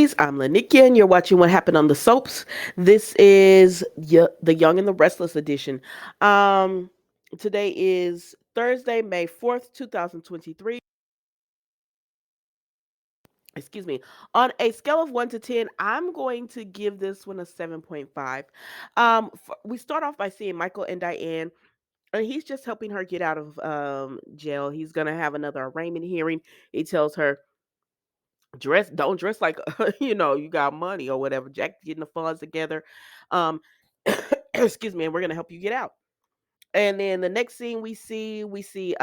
ladies. I'm Lanikia, and you're watching What Happened on the Soaps. This is the Young and the Restless edition. Um, Today is Thursday, May 4th, 2023. Excuse me. On a scale of 1 to 10, I'm going to give this one a 7.5. We start off by seeing Michael and Diane. And he's just helping her get out of jail. He's going to have another arraignment hearing. He tells her, don't dress like you got money or whatever. Jack's getting the funds together. um Excuse me, and we're gonna help you get out. And then the next scene we see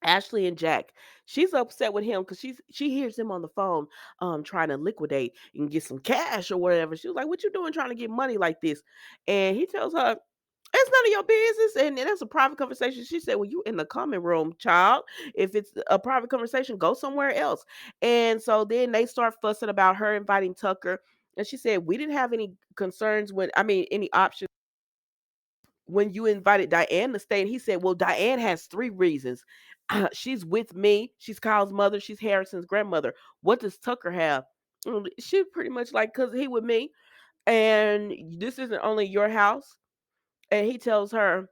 Ashley and Jack. She's upset with him because she hears him on the phone trying to liquidate and get some cash or whatever. She was like, what you doing trying to get money like this? And he tells her, it's none of your business. And that's a private conversation. She said, well, you in the common room, child. If it's a private conversation, go somewhere else. And so then they start fussing about her inviting Tucker. And she said, we didn't have any concerns any options when you invited Diane to stay. And he said, well, Diane has three reasons. She's with me. She's Kyle's mother. She's Harrison's grandmother. What does Tucker have? She pretty much like, because he with me. And this isn't only your house. And he tells her,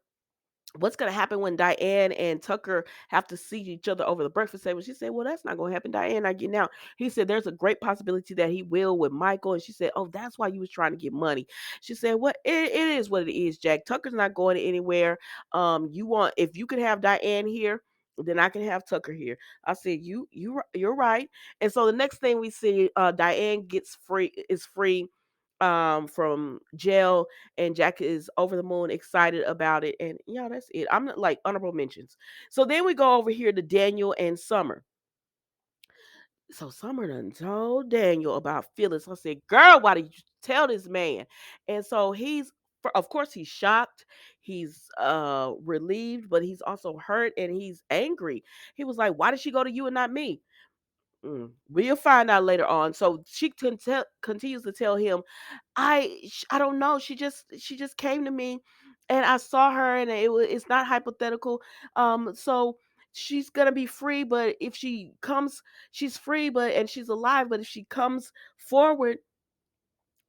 what's going to happen when Diane and Tucker have to see each other over the breakfast table? She said, well, that's not going to happen. Diane not getting out. He said, there's a great possibility that he will with Michael. And she said, oh, that's why you was trying to get money. She said, what it is what it is, Jack. Tucker's not going anywhere. If you could have Diane here, then I can have Tucker here. I said, you're right. And so the next thing we see, Diane is free from jail, and Jack is over the moon excited about it. And yeah, that's it. I'm not like honorable mentions. So then we go over here to Daniel and Summer. So Summer done told Daniel about Phyllis. I said, girl, why did you tell this man? And so of course he's shocked, he's relieved, but he's also hurt and he's angry. He was like, why did she go to you and not me? We'll find out later on. So she continues to tell him, I don't know. She just came to me, and I saw her, and it's not hypothetical. So she's gonna be free, but if she comes, she's free, but and she's alive. But if she comes forward,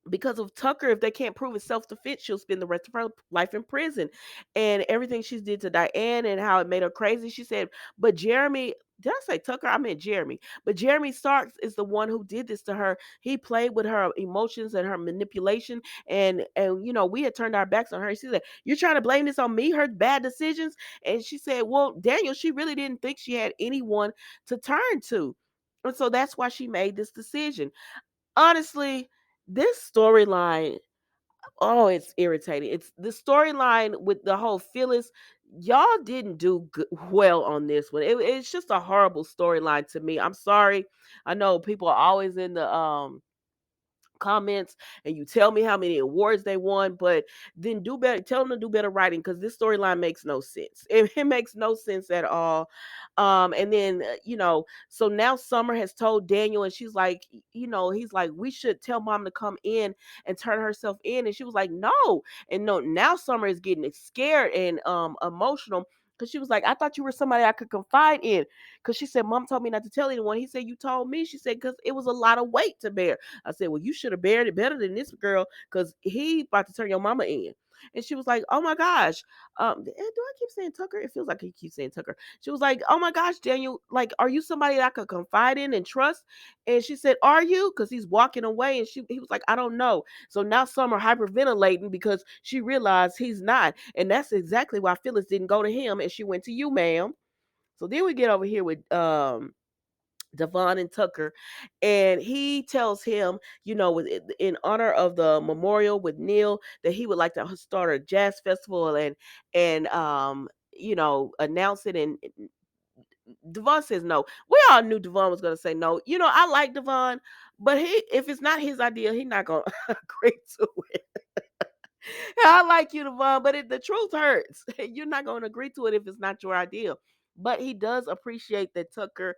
because of Tucker, if they can't prove it's self-defense, she'll spend the rest of her life in prison. And everything she did to Diane and how it made her crazy. She said, but Jeremy, did I say Tucker? I meant Jeremy. But Jeremy Starks is the one who did this to her. He played with her emotions and her manipulation. And we had turned our backs on her. She said, you're trying to blame this on me, her bad decisions? And she said, well, Daniel, she really didn't think she had anyone to turn to. And so that's why she made this decision. Honestly, this storyline, oh, it's irritating. It's the storyline with the whole Phyllis. Y'all didn't do well on this one. It's just a horrible storyline to me. I'm sorry. I know people are always in the comments and you tell me how many awards they won, but then do better. Tell them to do better writing, because this storyline makes no sense. It makes no sense at all. And then so now Summer has told Daniel, and she's like, he's like, we should tell mom to come in and turn herself in, and she was like, no. And no, now Summer is getting scared and emotional, because she was like, I thought you were somebody I could confide in. Because she said, mom told me not to tell anyone. He said, you told me. She said, because it was a lot of weight to bear. I said, well, you should have bared it better than this girl, because he about to turn your mama in. And she was like, oh my gosh. Do I keep saying Tucker? It feels like he keeps saying Tucker. She was like, oh my gosh, Daniel, like, are you somebody that I could confide in and trust? And she said, are you? Because he's walking away. And he was like, I don't know. So now Summer hyperventilating because she realized he's not. And that's exactly why Phyllis didn't go to him and she went to you, ma'am. So then we get over here with Devon and Tucker, and he tells him, in honor of the memorial with Neil, that he would like to start a jazz festival and announce it. And Devon says no. We all knew Devon was going to say no. I like Devon, but if it's not his idea, he's not going to agree to it. I like you, Devon, but the truth hurts. You're not going to agree to it if it's not your idea. But he does appreciate that Tucker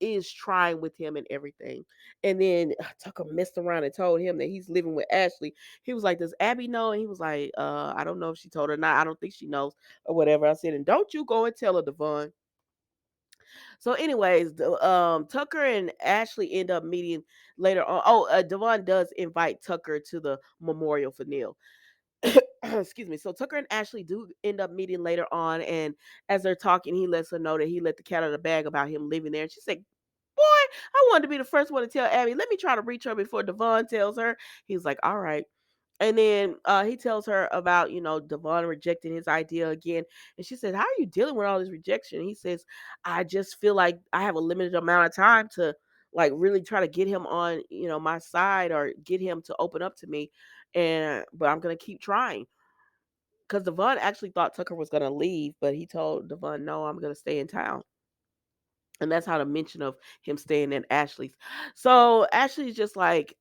is trying with him and everything. And then Tucker messed around and told him that he's living with Ashley. He was like, does Abby know? And he was like, I don't know if she told her or not. I don't think she knows or whatever. I said, and don't you go and tell her, Devon. So, anyways, Tucker and Ashley end up meeting later on. Oh, Devon does invite Tucker to the memorial for Neil. Excuse me. So Tucker and Ashley do end up meeting later on, and as they're talking, he lets her know that he let the cat out of the bag about him living there. And she said, "Boy, I wanted to be the first one to tell Abby. Let me try to reach her before Devon tells her." He's like, "All right." And then he tells her about, Devon rejecting his idea again. And she said, "How are you dealing with all this rejection?" And he says, "I just feel like I have a limited amount of time to like really try to get him on, my side or get him to open up to me. But I'm gonna keep trying." Because Devon actually thought Tucker was gonna leave, but he told Devon, "No, I'm gonna stay in town." And that's how the mention of him staying in Ashley's. So Ashley's just like,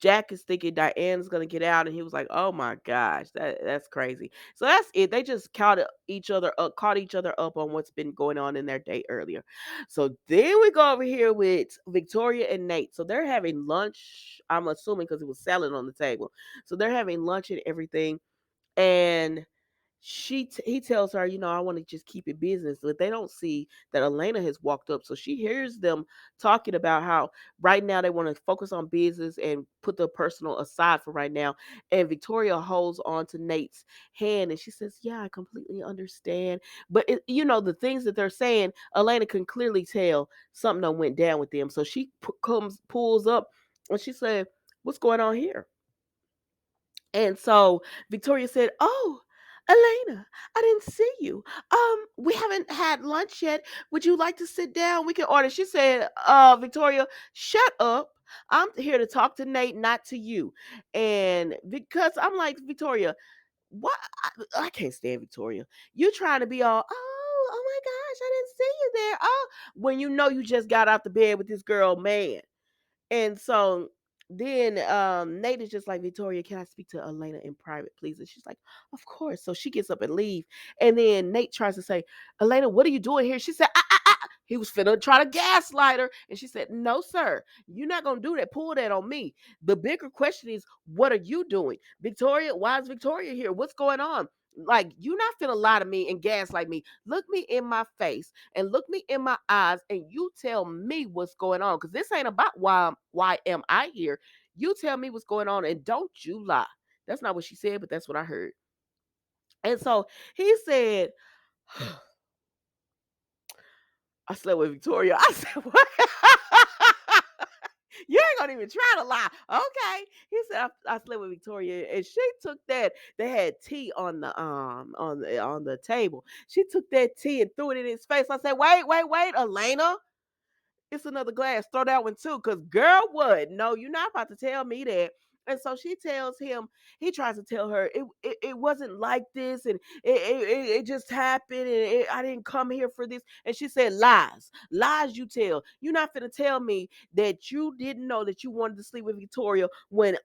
Jack is thinking Diane's gonna get out, and he was like, "Oh my gosh, that's crazy." So that's it. They just caught each other up on what's been going on in their day earlier. So then we go over here with Victoria and Nate. So they're having lunch. I'm assuming because it was salad on the table. So they're having lunch and everything, and he tells her, "I want to just keep it business." But they don't see that Elena has walked up, so she hears them talking about how right now they want to focus on business and put the personal aside for right now. And Victoria holds on to Nate's hand, and she says, "Yeah, I completely understand." But the things that they're saying, Elena can clearly tell something done went down with them. So she pulls up, and she said, "What's going on here?" And so Victoria said, "Oh, Elena, I didn't see you. We haven't had lunch yet. Would you like to sit down? We can order." She said, Victoria, shut up. I'm here to talk to Nate, not to you." And because I'm like, Victoria, what? I can't stand Victoria. You trying to be all, oh my gosh, I didn't see you there. Oh, when you just got out the bed with this girl, man. And so then Nate is just like, "Victoria, can I speak to Elena in private, please?" And she's like, "Of course." So she gets up and leave. And then Nate tries to say, "Elena, what are you doing here?" She said, He was finna try to gaslight her. And she said, "No, sir, you're not gonna do that. Pull that on me. The bigger question is, what are you doing? Victoria, why is Victoria here? What's going on? Like, you're not finna lie to me and gaslight me. Look me in my face and look me in my eyes, and you tell me what's going on. Because this ain't about why am I here. You tell me what's going on, and don't you lie." That's not what she said, but that's what I heard. And so he said, "I slept with Victoria." I said, "What?" You ain't gonna even try to lie. Okay. He said, I slept with Victoria, and she took that. They had tea on the table. She took that tea and threw it in his face. I said, "Wait, wait, wait, Elena. It's another glass. Throw that one too." Because, girl, what? No, you're not about to tell me that. And so she tells him, he tries to tell her it wasn't like this, and it just happened, and I didn't come here for this. And she said, "Lies. Lies you tell. You're not going to tell me that you didn't know that you wanted to sleep with Victoria when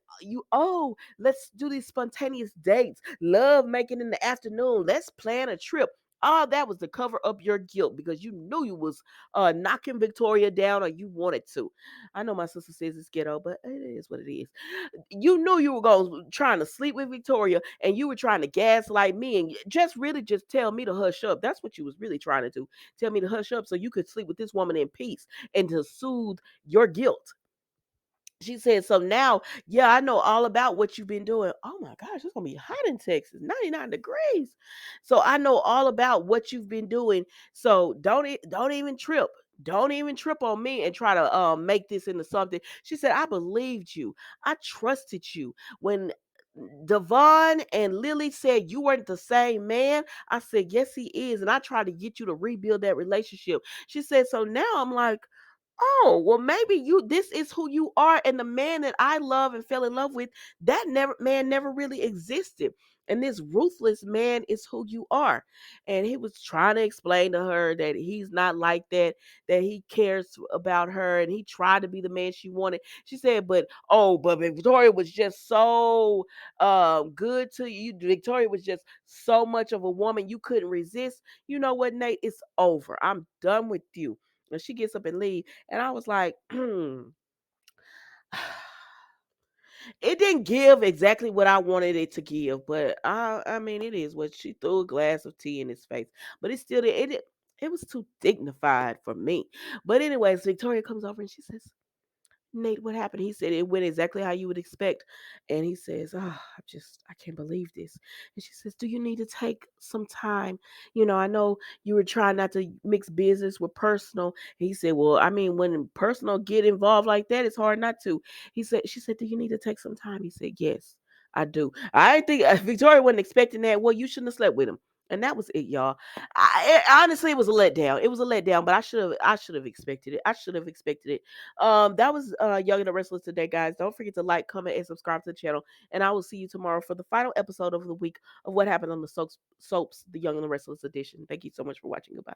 let's do these spontaneous dates, love making in the afternoon. Let's plan a trip." All that was to cover up your guilt because you knew you was knocking Victoria down, or you wanted to. I know my sister says it's ghetto, but it is what it is. You knew you were going trying to sleep with Victoria, and you were trying to gaslight me and just tell me to hush up. That's what you was really trying to do. Tell me to hush up so you could sleep with this woman in peace and to soothe your guilt. She said, "So now, yeah, I know all about what you've been doing." Oh my gosh, it's gonna be hot in Texas, 99 degrees. "So I know all about what you've been doing. So don't even trip. Don't even trip on me and try to make this into something." She said, "I believed you. I trusted you. When Devon and Lily said you weren't the same man, I said, yes, he is. And I tried to get you to rebuild that relationship." She said, "So now I'm like, oh, well, maybe this is who you are. And the man that I love and fell in love with, that never really existed. And this ruthless man is who you are." And he was trying to explain to her that he's not like that, that he cares about her, and he tried to be the man she wanted. She said, but Victoria was just so good to you. Victoria was just so much of a woman you couldn't resist. You know what, Nate? It's over. I'm done with you. And she gets up and leave. And I was like, it didn't give exactly what I wanted it to give, but I mean, it is what she threw a glass of tea in his face. But it still did. It was too dignified for me. But anyways, Victoria comes over and she says, Nate, what happened? He said it went exactly how you would expect. And he says, oh, I can't believe this. And she says, do you need to take some time? I know you were trying not to mix business with personal. He said, well, I mean, when personal get involved like that, it's hard not to. She said, do you need to take some time? He said, yes, I do. I think Victoria wasn't expecting that. Well, you shouldn't have slept with him. And that was it, y'all. Honestly, it was a letdown. It was a letdown, but I should have expected it. I should have expected it. That was Young and the Restless today, guys. Don't forget to like, comment, and subscribe to the channel. And I will see you tomorrow for the final episode of the week of what happened on the soaps, The Young and the Restless edition. Thank you so much for watching. Goodbye.